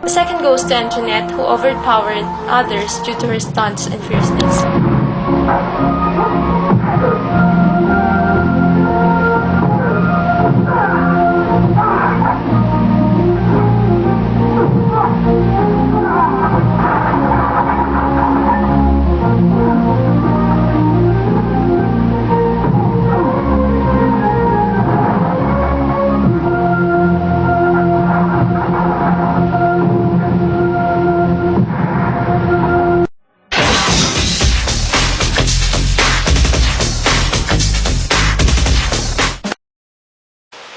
The second goes to Antoinette, who overpowered others due to her stunts and fierceness.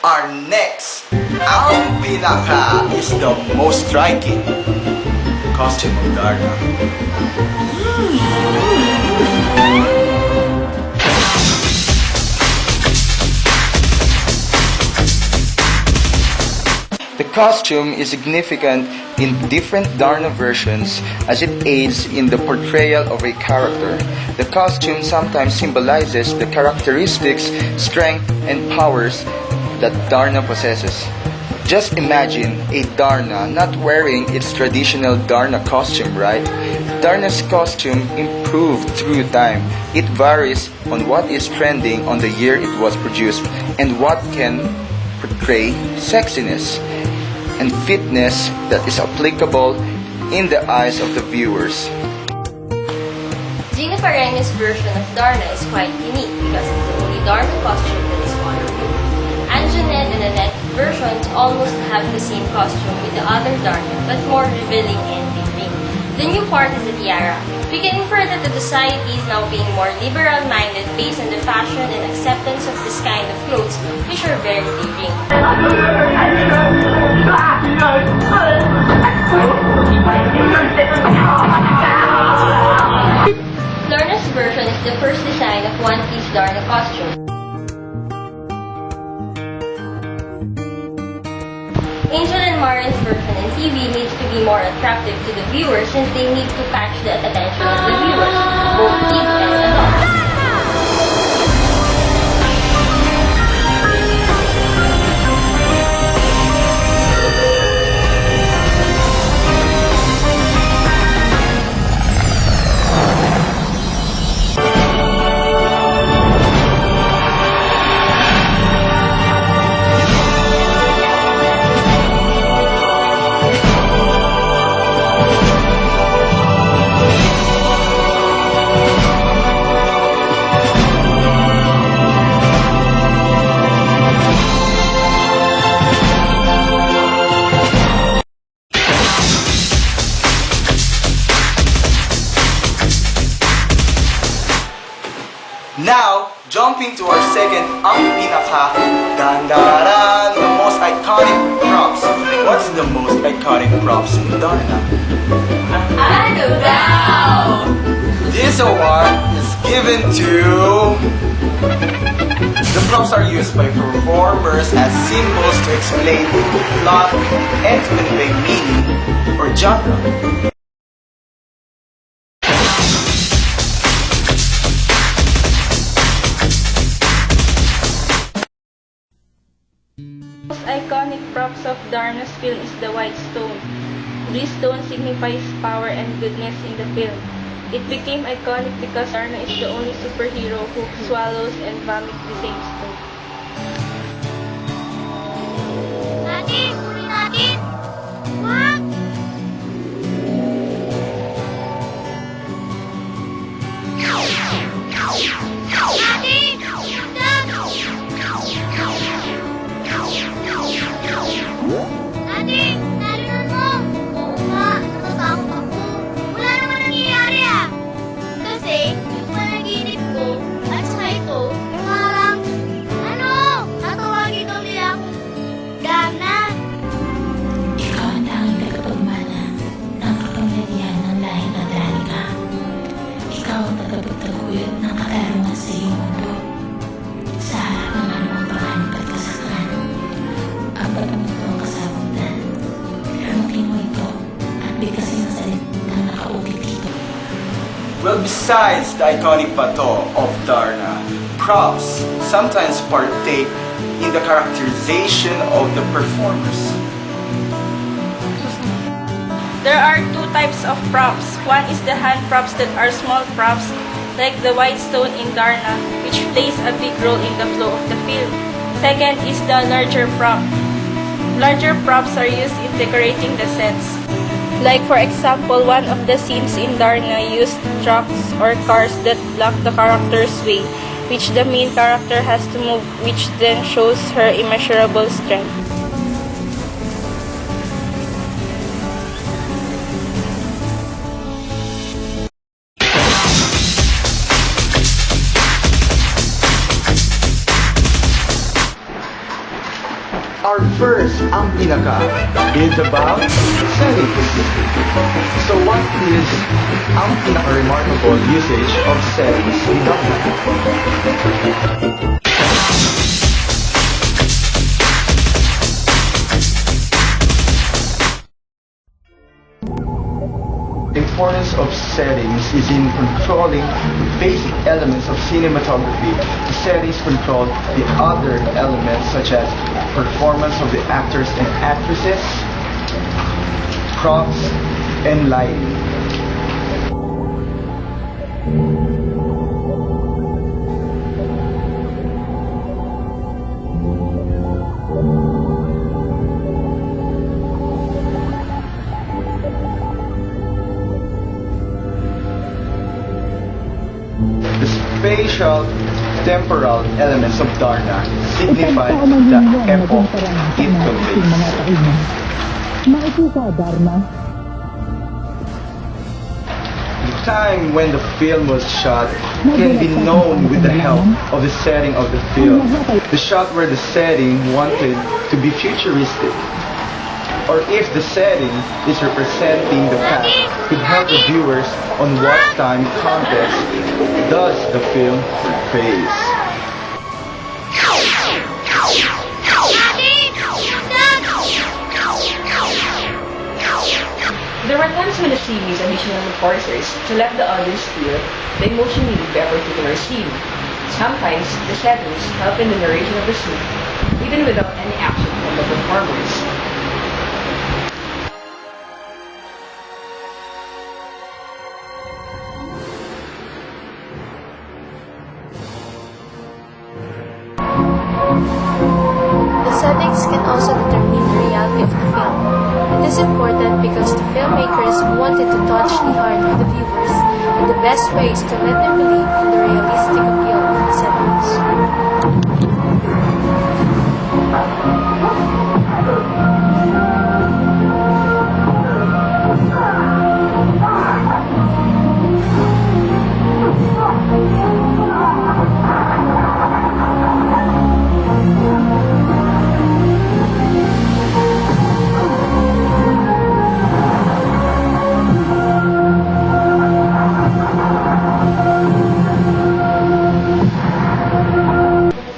Our next, ang pinaka is the most striking costume of Darna. The costume is significant in different Darna versions as it aids in the portrayal of a character. The costume sometimes symbolizes the characteristics, strength, and powers that Darna possesses. Just imagine a Darna not wearing its traditional Darna costume, right? Darna's costume improved through time. It varies on what is trending on the year it was produced and what can portray sexiness and fitness that is applicable in the eyes of the viewers. Gina Pareño's version of Darna is quite unique because it's the only Darna costume that is waterproof. Antoinette and Annette versions almost have the same costume with the other Darna, but more revealing and daring. The new part is the tiara. We can infer that the society is now being more liberal-minded based on the fashion and acceptance of this kind of clothes, which are very daring. Darna's version is the first design of one-piece Darna costume. Angel and Marin's version in TV needs to be more attractive to the viewers since they need to catch the attention of the viewers, both kids and adults. Now, jumping to our second, ang pinaka dandaran, the most iconic props. What's the most iconic props in Darna? Ano daw? This award is given to... The props are used by performers as symbols to explain plot and to convey meaning or genre. The most iconic props of Darna's film is the white stone. This stone signifies power and goodness in the film. It became iconic because Darna is the only superhero who swallows and vomits the same stone. Natin! Kunin natin! Wag! Natin! Natin! Narinan mo! Oo nga, natatakot ako. Wala naman nangyayari ah. Kasi, yung panaginip ko, at saka ito, parang, ano? Tatawagin ulit akong Darna. Ikaw ang tanging tagapagmana ng kapangyarihan ng lahi na Danica. Ikaw ang tagapagtaguyod ng katarungan sa iyong mundo. Sa harap ng anumang panganib at kasakan, ang pagkamundo ang kasabutan. Ramutin mo ito at bigkasin ang salitang nakaukit dito. Well, besides the iconic bato of Darna, props sometimes partake in the characterization of the performers. There are two types of props. One is the hand props that are small props, like the white stone in Darna, which plays a big role in the flow of the film. Second is the larger prop. Larger props are used in decorating the sets. Like for example, one of the scenes in Darna used trucks or cars that block the character's way, which the main character has to move, which then shows her immeasurable strength. Our first Ang Pinaka is about settings. So what is Ang Pinaka remarkable usage of settings in Darna? The importance of settings is in controlling the basic elements of cinematography. The settings control the other elements such as performance of the actors and actresses, props, and lighting. The spatial temporal elements of Darna signify the epoch it conveys. The time when the film was shot can be known with the help of the setting of the film. The shot where the setting wanted to be futuristic, or if the setting is representing the past, could help the viewers on what time context does the film portrays. There were times when the scene used additional enforcers to let the audience feel the emotion needed by a particular scene. Sometimes, the settings help in the narration of the scene, even without any action from the performers. The settings can also determine the reality of the film. It is important because the filmmakers wanted to touch the heart of the viewers, and the best way is to let them believe in the realistic appeal of the settings.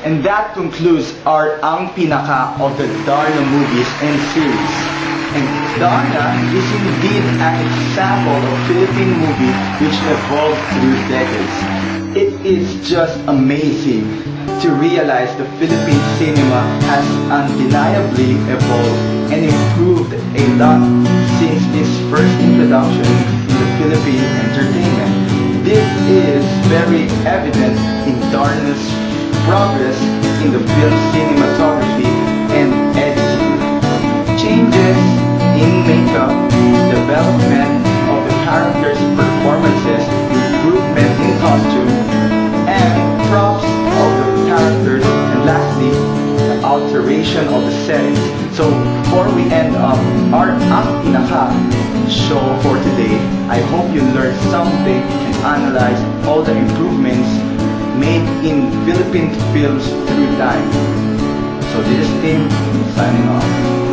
And that concludes our Ang Pinaka of the Darna movies and series. And Darna is indeed an example of Philippine movie which evolved through decades. It is just amazing to realize the Philippine cinema has undeniably evolved and improved a lot since its first introduction in the Philippine entertainment. This is very evident in Darna's progress in the film cinematography and editing. Changes in makeup, development of the characters' performances, improvement in costume, and props of the characters, and lastly, the alteration of the settings. So before we end up our Ang Pinaka show for today, I hope you learned something and analyze all the improvements made in Philippine films through time. So this is Tim signing off.